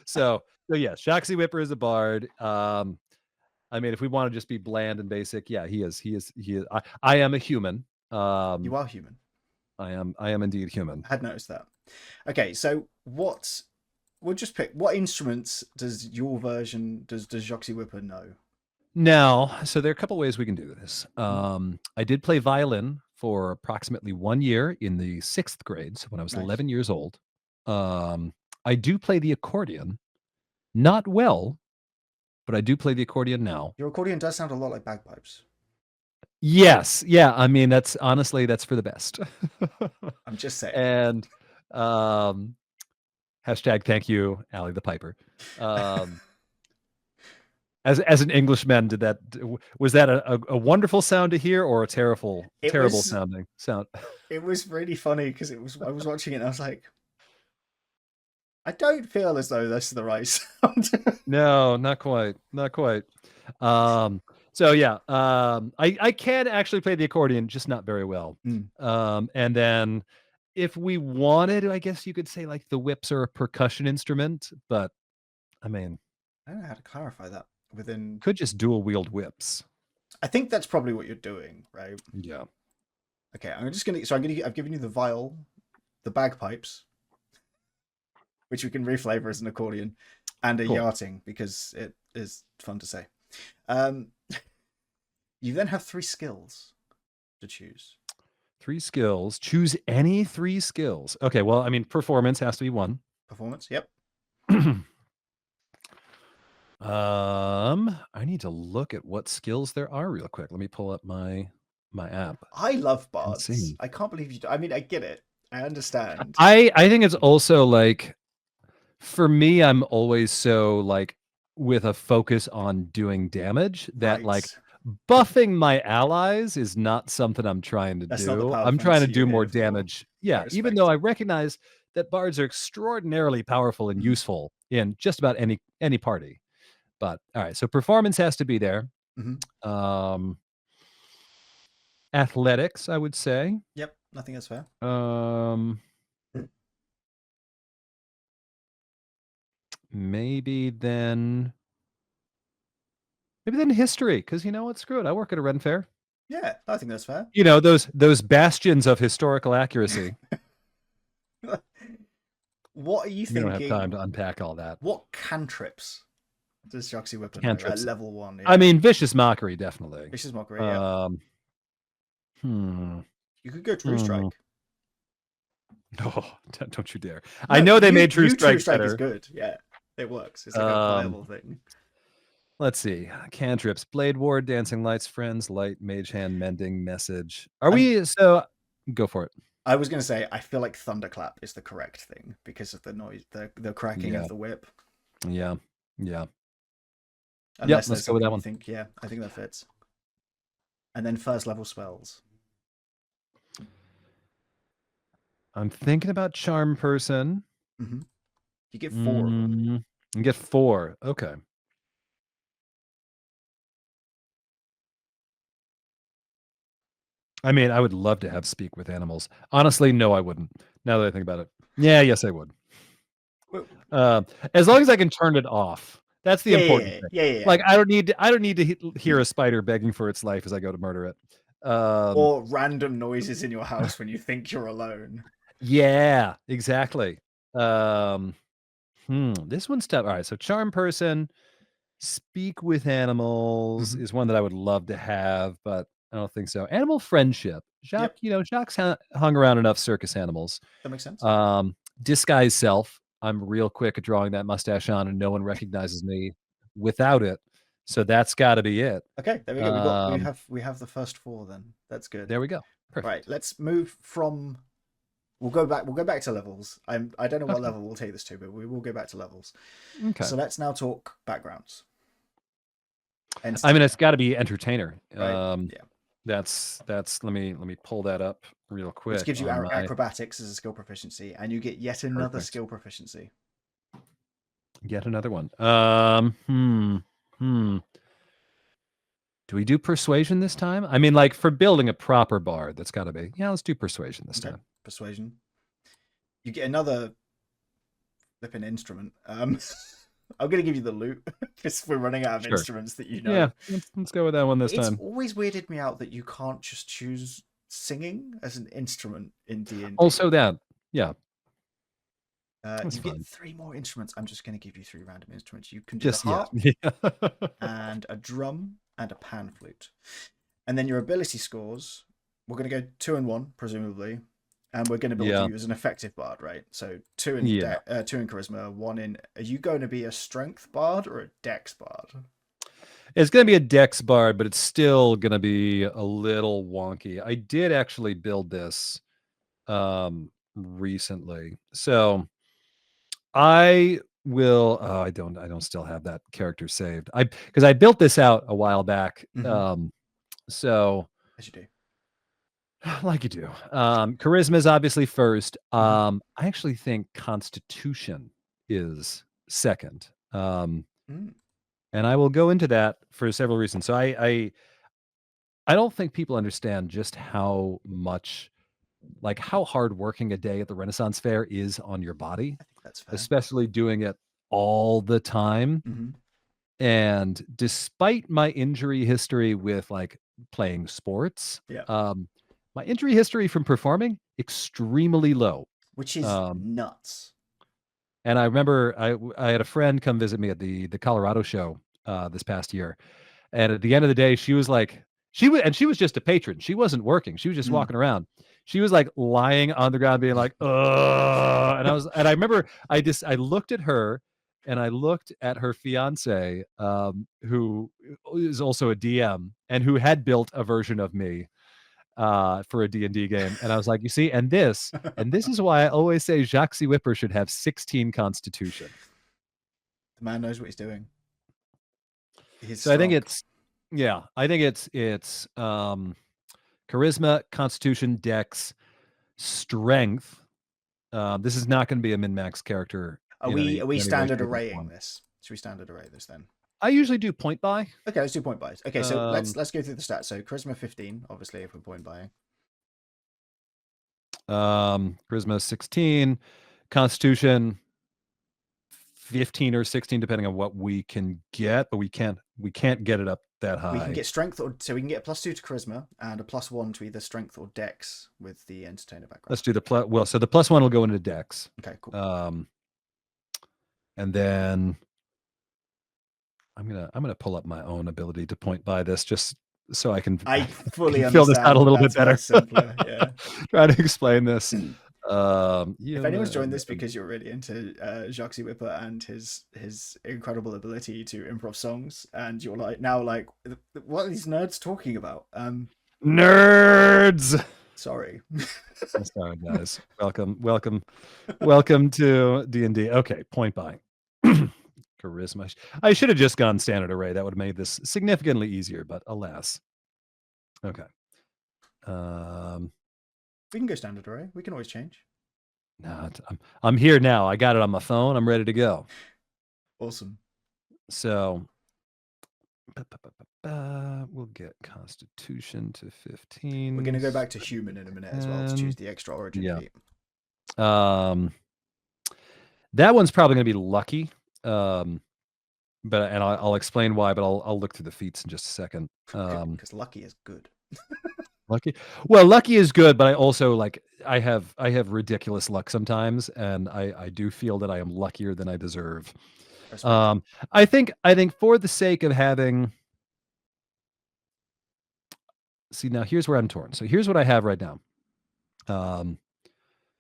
So yeah, Jacques Ze Whipper is a bard. I mean, if we want to just be bland and basic, yeah, he is. He is. He is. I am a human. You are human. I am. I am indeed human. I had noticed that. Okay, so what? We'll just pick. What instruments does your version does Jacques Whipper know? Now, so there are a couple ways we can do this. Mhm. I did play violin for approximately 1 year in the sixth grade, so when I was Nice. 11 years old. I do play the accordion, not well, but I do play the accordion now. Your accordion does sound a lot like bagpipes. Yes, yeah. I mean, that's honestly that's for the best. I'm just saying. And um, hashtag thank you, Allie the Piper. Um, as an Englishman, did that was that a wonderful sound to hear, or a It terrible was sounding sound? it was really funny because it was I was watching it and I was like, I don't feel as though this is the right sound. No, not quite, not quite. Um, so yeah, I can actually play the accordion, just not very well. Mm. And then if we wanted, I guess you could say like the whips are a percussion instrument, but I mean, I don't know how to clarify that within. could just dual wield whips. I think that's probably what you're doing, right? Yeah, Okay, I'm just gonna. So I've given you the viol, the bagpipes, which we can reflavor as an accordion, and a cool. yachting because it is fun to say. Um, you then have 3 skills to choose. 3 skills. Choose any 3 skills. Okay, well, I mean, performance has to be one. Performance, yep. I need to look at what skills there are real quick. Let me pull up my app I love and bards. see. I can't believe you. I mean, I get it. I understand. I think it's also like for me, I'm always so like with a focus on doing damage that Right. like buffing my allies is not something I'm trying to That's not the do. power I'm trying to fantasy you're do more here for. damage. I Yeah, even though respect. I recognize that bards are extraordinarily powerful and Mm-hmm. useful in just about any party. But all right, so performance has to be there. Mm-hmm. Um Athletics, I would say. Yep, I think that's fair. Um maybe then history, because you know what? Screw it. I work at a Ren Fair. Yeah, I think that's fair. You know, those bastions of historical accuracy. What are you We don't have time thinking? to unpack all that. What cantrips does Jacques Whipper know at Cantrips. level 1? I Yeah. mean, vicious mockery, definitely. Vicious Mockery, yep. Um, hmm, You could go True hmm. Strike. Oh, don't you dare! I No, know they you made True you True Strike Strike is better. good. Yeah, it works. It's like a Um, viable thing. let's see. Cantrips: Blade Ward, Dancing Lights, Friends, Light, Mage Hand, Mending, Message. Are I'm, we? So go for it. I was going to say I feel like Thunderclap is the correct thing because of the noise, the cracking Yeah, of the whip. yeah, yeah. Yep. Unless Let's there's go with something that you one. think, yeah, I think that fits. And then first level spells. I'm thinking about Charm Person. Mm-hmm. You get 4 of them. Mm, and get 4. Okay. I mean, I would love to have speak with animals. Honestly, no, I wouldn't. Now that I think about it. Yeah, yes, I would. Well, Uh, as long okay. as I can turn it off. That's the Yeah, important yeah, thing. yeah, yeah, yeah. Like, I don't need to hear a spider begging for its life as I go to murder it. Or random noises in your house when you think you're alone. Yeah, exactly. Um, this one's tough. All right, so charm person, speak with animals Mm-hmm. is one that I would love to have, but I don't think so. Animal friendship. Yep, Jacques hung around enough circus animals. that makes sense. Um, disguise self. I'm real quick at drawing that mustache on, and no one recognizes me without it. So that's got to be it. Okay, there we go. Um, We have the first 4 then. That's good. there we go. Right, Perfect. let's move from. We'll go back to levels. I don't know what Okay. level we'll take this to, but we will go back to levels. Okay. So let's now talk backgrounds. I mean, Entertainer, it's got to be entertainer. right? Yeah. That's let me pull that up real Which quick gives you on my acrobatics as a skill proficiency, and you get yet another perfect. skill proficiency. Yet another one. Hmm. Do we do persuasion this time? I mean, like for building a proper bard, that's got to be. Yeah, let's do persuasion this Okay, time. persuasion. You get another flipping instrument. I'm gonna give you the loot because we're running out of Sure. instruments that you know. Yeah, let's go with that one this It's time. always weirded me out that you can't just choose singing as an instrument in D&D. Also, that. Yeah, that's You get fine. 3 more instruments. I'm just going to give you 3 random instruments. You can do the Just yeah, harp yeah. and a drum and a pan flute. And then your ability scores, we're going to go 2 and 1, presumably. And we're going to build Yeah, you as an effective bard, right? So yeah. 2 in charisma, 1 in. Are you going to be a strength bard or a dex bard? It's going to be a dex bard, but it's still going to be a little wonky. I did actually build this recently. So I will I don't still have that character saved. I because I built this out a while back. Mm-hmm. So As you do. like you do. Charisma is obviously first. Mm-hmm. I actually think constitution is second. Mm. And I will go into that for several reasons. So I don't think people understand just how much like how hard working a day at the Renaissance Fair is on your body, I think that's fair. especially doing it all the time. Mm-hmm. And despite my injury history with like playing sports, Yeah. my injury history from performing extremely low. Which is Um, nuts. and I remember I had a friend come visit me at the Colorado show this past year, and at the end of the day, she was like, she was just a patron. She wasn't working. She was just Mm. walking around. She was like lying on the ground, being like, "Ugh," and I remember I looked at her, and I looked at her fiance, who is also a DM and who had built a version of me for a D&D game, and I was like, "You see, and this is why I always say Jacques Ze Whipper should have 16 Constitution." The man knows what he's doing. He's So I think strong. it's yeah, I think it's charisma, constitution, dex, strength. This is not going to be a min max character Are we in any way, standard shape, or arraying form. this? Should we standard array this then? I usually do point buy. Okay, let's do point buys. Okay, so let's Um, let's go through the stats. So charisma 15, obviously, if we're point buying. Charisma 16, constitution 15 or 16, depending on what we can get, but we can't get it up that We can high. get strength, or so we can get a +2 to charisma and a +1 to either strength or dex with the entertainer Let's background. do the plus. Well, so the plus one will go into dex. Okay, cool. Um, and then I'm gonna pull up my own ability to point by this just so I can I I fully can fill this out a understand. little bit That's why better. it's simpler. Yeah. Try to explain this. If anyone's joined this because you're really into Jacques Ze Whipper and his incredible ability to improv songs, and you're like now like, what are these nerds talking about? Nerds. Sorry. I'm sorry, guys. Welcome to D&D. Okay, point by. Charisma. I should have just gone standard array. That would have made this significantly easier, but alas. Okay. We can go standard array. We can always change. No, I'm here now. I got it on my phone. I'm ready to go. Awesome. So we'll get Constitution to 15. We're going to go back to human in a minute as well to choose the extra origin Yeah. feat. That one's probably going to be lucky. But I'll explain why. But I'll look through the feats in just a second. Because lucky is good. Lucky. Well, lucky is good, but I also like I have ridiculous luck sometimes, and I do feel that I am luckier than I deserve. Respect. I think for the sake of having see now here's where I'm torn. So here's what I have right now.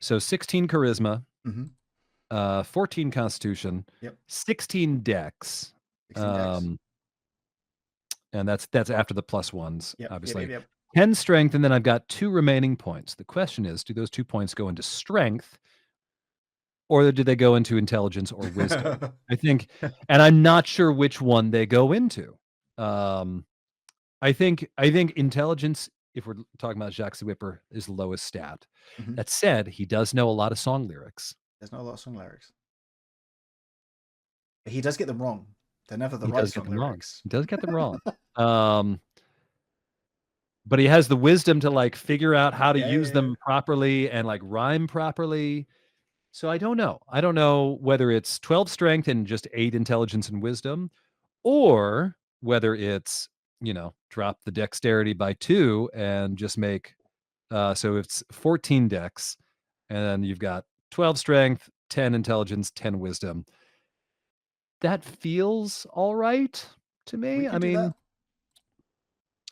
So 16 charisma, Mm-hmm. 14 constitution, Yep. 16 dex. 16 dex. And that's after the plus ones, Yep. obviously. Yep. 10 strength, and then I've got 2 remaining points. The question is, do those 2 points go into strength, or do they go into intelligence or wisdom? I think, and I'm not sure which one they go into. I think intelligence, if we're talking about Jacques the Whipper, is the lowest stat. Mm-hmm. That said, he does know a lot of song lyrics. There's not a lot of song lyrics. He does get them wrong. They're never the He right does get song them wrong. lyrics. He does get them wrong. Um, but he has the wisdom to like figure out how to Yeah, use yeah, yeah. them properly and like rhyme properly. So I don't know. I don't know whether it's 12 strength and just 8 intelligence and wisdom, or whether it's, drop the dexterity by 2 and just make so it's 14 dex, and then you've got 12 strength, 10 intelligence, 10 wisdom. That feels all right to We me. I could do mean, that.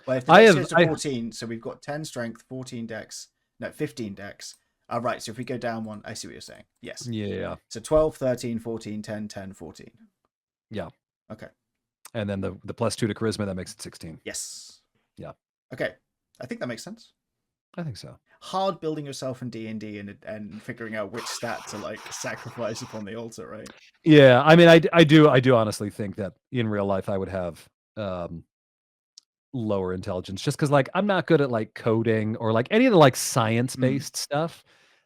Well, if the I dex have goes to I 14, so we've got 10 strength, 14 dex, no, 15 dex. Right, so if we go down one, I see what you're saying. Yes. yeah, So 12, 13, 14, 10, 10, 14. yeah. Okay. And then the plus 2 to charisma, that makes it 16. Yes. Yeah, Okay. I think that makes sense. I think so. Hard building yourself in D&D and figuring out which stat to like sacrifice upon the altar, right? Yeah, I mean, I do honestly think that in real life I would have um lower intelligence just because like I'm not good at like coding or like any of the like science Mm. based stuff.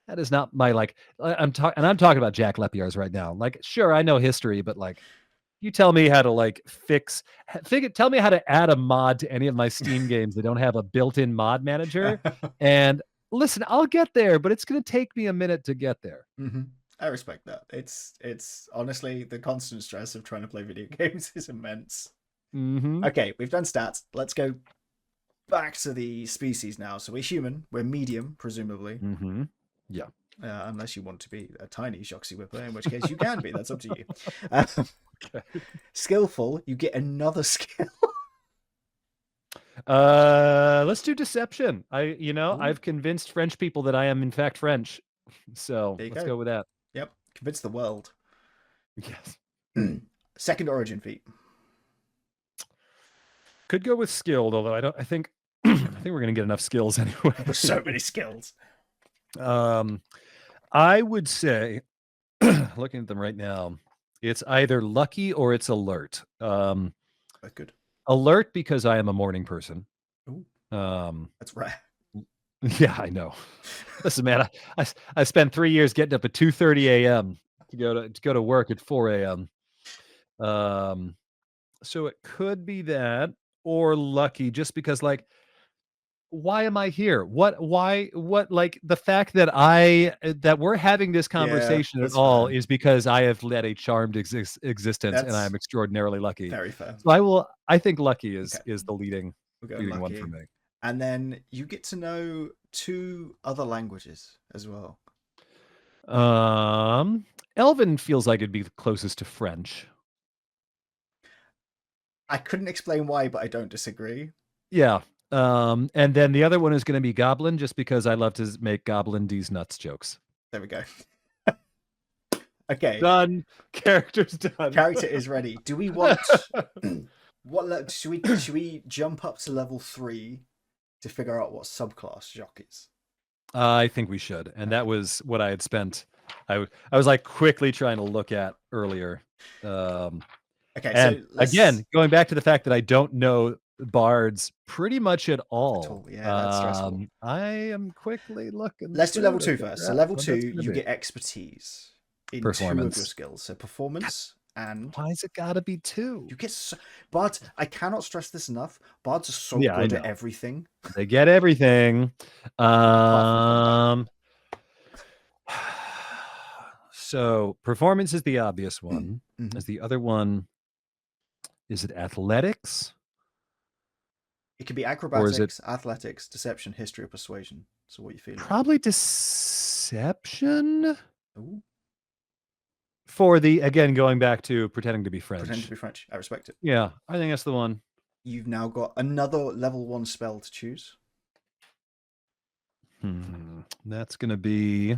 That is not my like I'm talking about Jack Lepiar's right now. Like, sure, I know history, but like you tell me how to like tell me how to add a mod to any of my Steam games that don't have a built-in mod manager. And listen, I'll get there, but it's gonna take me a minute to get there. Mm-hmm. I respect that. It's honestly the constant stress of trying to play video games is immense. Mm-hmm. Okay, we've done stats. Let's go back to the species now. So we're human. We're medium, presumably. Mm-hmm. Yeah. Unless you want to be a tiny Jacques Ze Whipper, in which case you can be. That's up to you. Um, Okay. skillful, you get another skill. Let's do deception. Ooh, I've convinced French people that I am in fact French. So there you let's go. go with that. Yep, convince the world. Yes. Second origin feat. Could go with skilled, although I think I think we're gonna get enough skills anyway. There's so many skills. I would say, looking at them right now, it's either lucky or it's alert. But good. Alert because I am a morning person. Ooh, Um, that's rare. yeah, I know. Listen, man, I spent 3 years getting up at 2:30 a.m. to go to work at 4 a.m. Um, so it could be that or lucky, just because like why am I here? What like the fact that that we're having this Yeah, conversation at that's all fair. is because I have led a charmed existence and I That's am extraordinarily lucky. very fair. So I think lucky is Okay, is the leading we're going leading one for lucky. me. And then you get to know 2 other languages as well. Um Elven feels like it'd be the closest to French. I couldn't explain why, but I don't disagree. Yeah. And then the other one is going to be Goblin, just because I love to make Goblin D's nuts jokes. There we go. Okay, Done. Character's done. character is ready. Do we want should we jump up to level 3 to figure out what subclass Jacques is? I think we should. And that Okay. was what I had spent. I was like quickly trying to look at earlier. Um, Okay, and so let's again, going back to the fact that I don't know bards pretty much at at all. all. Yeah, that's stressful. I am quickly looking Let's do level through to 2 first. figure So out level what 2, that's going to you be. get expertise in 2 of your Performance. skills. So performance and Why's it got to be 2? you get but I cannot stress this enough. Bards are so Yeah, I good at know. everything They get everything. apart from combat. So performance is the obvious one. Mhm. Is the other one, is it athletics It could be or is it acrobatics, athletics, deception, history, or persuasion. So what are you feeling? probably deception Ooh, for the, again, going back to pretending to be pretend to French. be French. I respect it. Yeah, I think that's the one. You've now got another level 1 spell to choose. That's going to be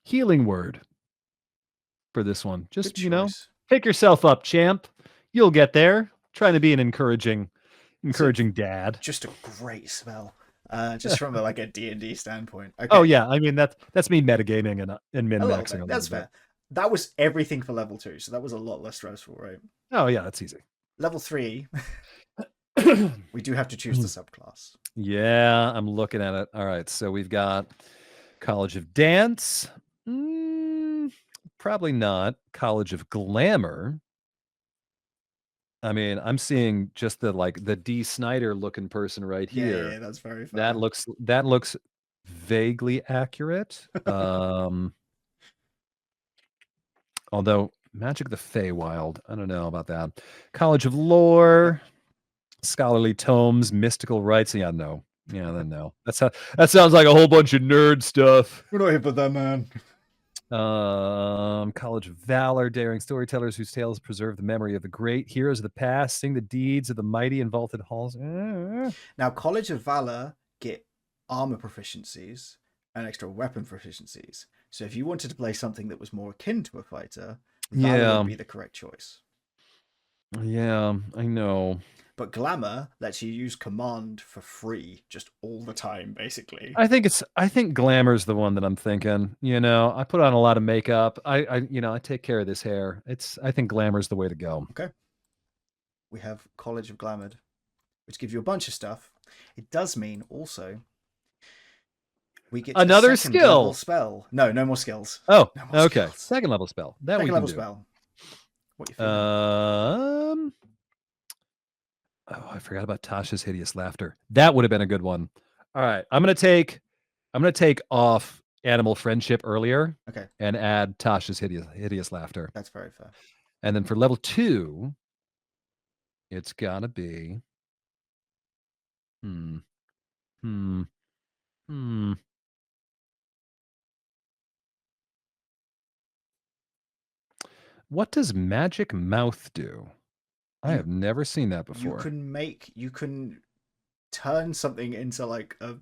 healing word for this one. Just, Good choice. pick yourself up, champ. You'll get there. Trying to be an encouraging So dad. just a great spell. Just from a D&D standpoint. Okay. Oh yeah, I mean that's me metagaming and min A little maxing bit. a That's little fair. That was everything for level 2, so that was a lot less stressful, right? Oh yeah, that's easy. Level 3, we do have to choose the subclass. Yeah, I'm looking at it. All right, so we've got College of Dance. probably not. College of Glamour. I mean, I'm seeing just the D. Snyder looking person right Yeah, here. that's very That fair. looks vaguely accurate. Although Magic the Feywild, I don't know about that. College of Lore, scholarly tomes, mystical rites. Yeah, no. Yeah, then no. That sounds like a whole bunch of nerd stuff. We're not here for that, man. College of Valor, daring storytellers whose tales preserve the memory of the great heroes of the past, sing the deeds of the mighty in vaulted halls. Now, College of Valor get armor proficiencies and extra weapon proficiencies. So if you wanted to play something that was more akin to a fighter, Valor would Yeah, be the correct choice. yeah, I know. But Glamour lets you use command for free just all the time, basically. I think glamour's the one that I'm thinking. I put on a lot of makeup. I take care of this hair. I think glamour's the way to go. Okay. We have College of Glamour, which gives you a bunch of stuff. It does mean also we get a Another second level skill. spell. No, no more skills. Oh, No more okay. skills. Second level spell. That we Second can level do. spell. What you feeling? Oh, I forgot about Tasha's hideous laughter. That would have been a good one. All right. I'm gonna take off animal friendship earlier Okay, and add Tasha's hideous laughter. that's very fair. And then for level 2, it's gotta be hmm. Hmm. Hmm. What does magic mouth do? I You have never seen that you before. can turn something into like a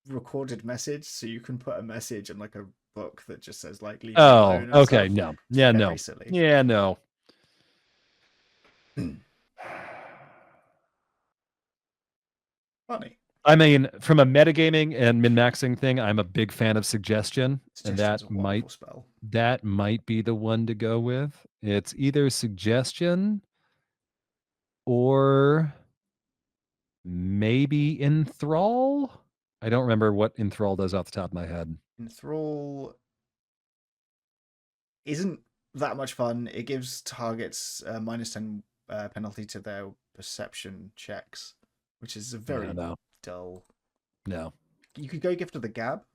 recorded message, so you can put a message in like a book that just says like "leave me Oh, alone" and okay. stuff. No. It's Yeah, very no. silly. Yeah, no. Funny. I mean, from a metagaming and min-maxing thing, I'm a big fan of suggestion, and Suggestion's a wonderful spell. that might be the one to go with. It's either suggestion or maybe enthrall. I don't remember what enthrall does off the top of my head. Enthrall isn't that much fun. It gives targets -10 penalty to their perception checks, which is a Yeah, very no, dull. no. You could go Gift of the Gab,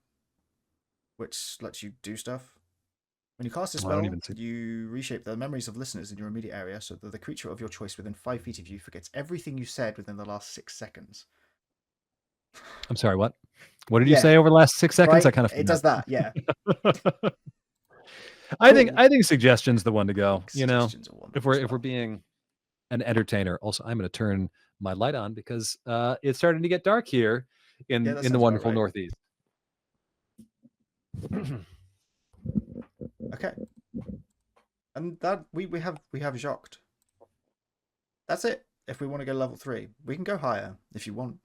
which lets you do stuff. When you cast a I don't spell, even see. you reshape the memories of listeners in your immediate area so that the creature of your choice within 5 feet of you forgets everything you said within the last 6 seconds. I'm sorry. What? What did you Yeah, say over the last 6 seconds? I right? kind of It does that, yeah. forgot. Cool. I think suggestion's the one to I go. think suggestions are If wonderful we're as if we're well. being an entertainer. Also, I'm going to turn my light on because it's starting to get dark here Yeah, in that in the sounds about wonderful right. Northeast. Okay. And that we have Jacques. That's it. If we want to go level 3, we can go higher if you want.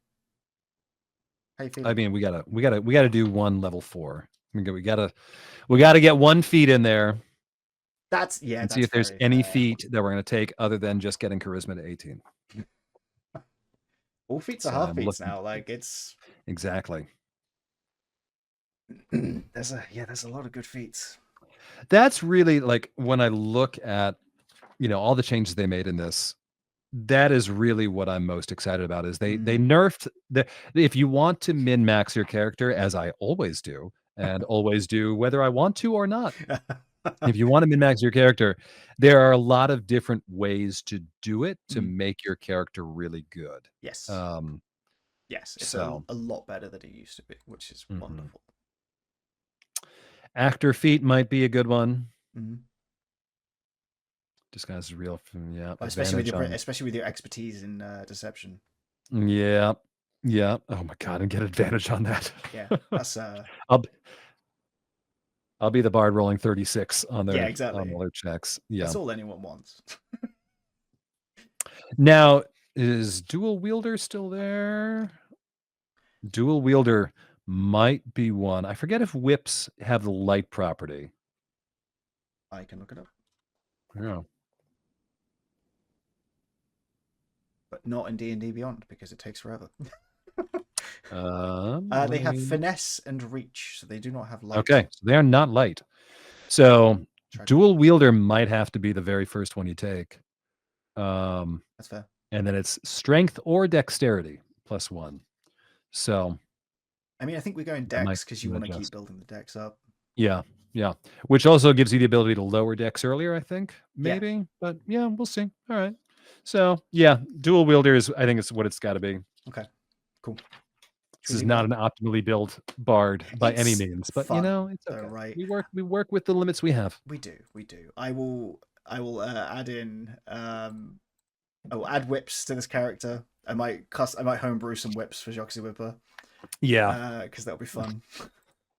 How you I feeling? mean, we gotta do one level 4. We gotta get 1 feat in there and see That's if there's very any fair. feat that we're gonna take other than just getting charisma to 18. All feats are So half I'm feats looking now. Like it's exactly. there's a lot of good feats. That's really like when I look at all the changes they made in this. That is really what I'm most excited about is they Mm. nerfed if you want to min max your character as I always do and always do whether I want to or not. If you want to min max your character, there are a lot of different ways to do it to Mm. make your character really good. Yes. Um, Yes, it's so a lot better than it used to be, which is mhm. wonderful. Actor feat might be a good one. Mm. Disguise is real, yeah. Especially Advantage on, especially with your expertise in deception. yeah, yeah. Oh my god, and get advantage on that. Yeah, that's I'll I'll be the bard rolling 36 yeah, on exactly. all their checks. Yeah. That's all anyone wants. Now, is dual wielder still there? Dual wielder might be one. I forget if whips have the light property. I can look it up, Yeah. but not in D&D Beyond because it takes forever. Let They have me- finesse and reach, so they do not have light. okay, so they are not light. So tragic. Dual wielder might have to be the very first one you take. Um, That's fair. and then it's strength or dexterity +1. So I mean, I think we're going I might dex because you want to keep adjust. building the dex up. Yeah, yeah. Which also gives you the ability to lower dex earlier, I think, Yeah. maybe. But yeah, we'll see. All right. So yeah, dual wielder is I think it's what it's got to be. Okay. Cool. Should This we is leave it not there? an optimally built bard by any It's means, but you fun, know, it's though, okay. right? We work with the limits we have. We do. We do. I will add in. I will add whips to this character. I might homebrew some whips for Jacques Ze Whipper. Yeah. Because that'll be fun.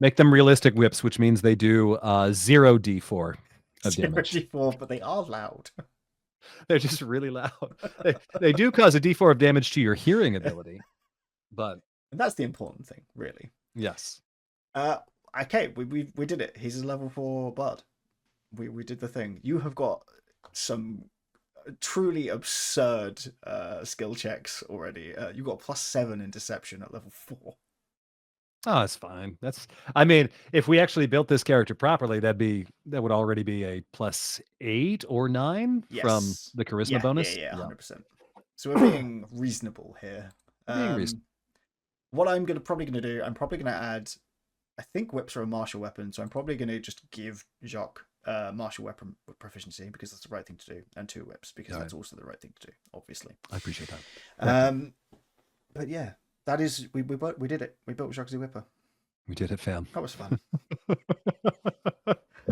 Make them realistic whips, which means they do 0d4 of Zero damage. d4, but they are loud. They're just really loud. They do cause a d4 of damage to your hearing ability, but And that's the important thing, really. yes. Uh, okay, we did it. He's a level 4 bard. We did the thing. You have got some truly absurd skill checks already. You got +7 in deception at level 4. Oh, it's fine. I mean, if we actually built this character properly, that would already be a +8 or 9 from Yes. the charisma Yeah, bonus. Yeah. 100%. So we're being reasonable here. Being reasonable. What probably gonna do, I'm probably gonna add. I think whips are a martial weapon, so I'm probably gonna just give Jacques martial weapon proficiency because that's the right thing to do, and 2 whips because All that's right. also the right thing to do, obviously. I appreciate that. But yeah, that is we did it. We built Jacques Ze Whipper. We did it, fam. That was fun.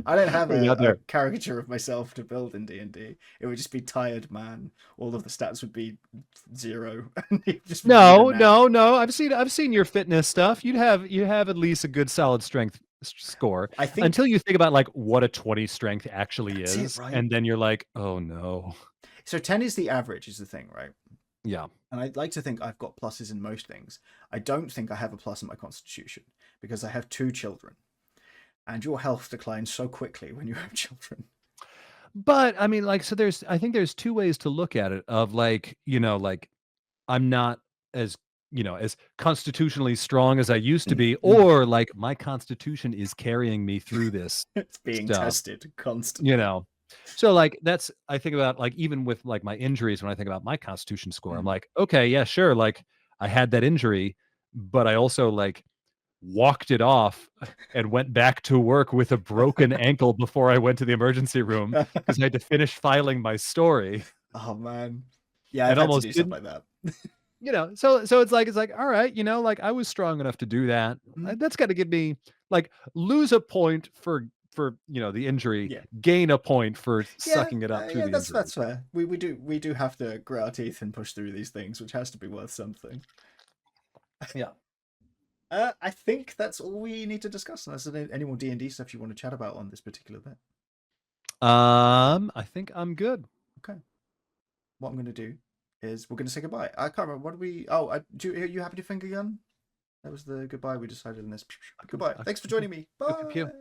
I don't have We got a there. caricature of myself to build in D&D. It would just be tired man. All of the stats would be 0. And you'd just read a No, nap. no. I've seen your fitness stuff. You'd have at least a good solid strength score I think until you think about like what a 20 strength actually that's it, is, right? and then you're like, oh no. So 10 is the average, is the thing, right? Yeah. And I'd like to think I've got pluses in most things. I don't think I have a plus in my constitution because I have 2 children. And your health declines so quickly when you have children. But I mean, like, so I think there's two ways to look at it of like, like I'm not as, as constitutionally strong as I used to be, or like my constitution is carrying me through this It's being stuff, tested you constantly. know. So like I think about like even with like my injuries, when I think about my constitution score, I'm like, okay, yeah, sure. Like I had that injury, but I also like walked it off and went back to work with a broken ankle before I went to the emergency room because I had to finish filing my story Oh man. Yeah, I've and had to almost do stuff didn't, like that. so it's like, all right, like I was strong enough to do that. That's got to give me like lose a point for the injury, Yeah. gain a point for Yeah, sucking it up through yeah, the injury. that's fair. We do have to grit our teeth and push through these things, which has to be worth something. Yeah. I think that's all we need to discuss. Unless there's any more D&D stuff you want to chat about on this particular bit. I think I'm good. Okay. What I'm going to do is we're going to say goodbye. I can't remember. What do we... Oh, are you happy to finger gun? That was the goodbye we decided in this. Goodbye. Thanks for joining me. Pew, pew, pew. Bye.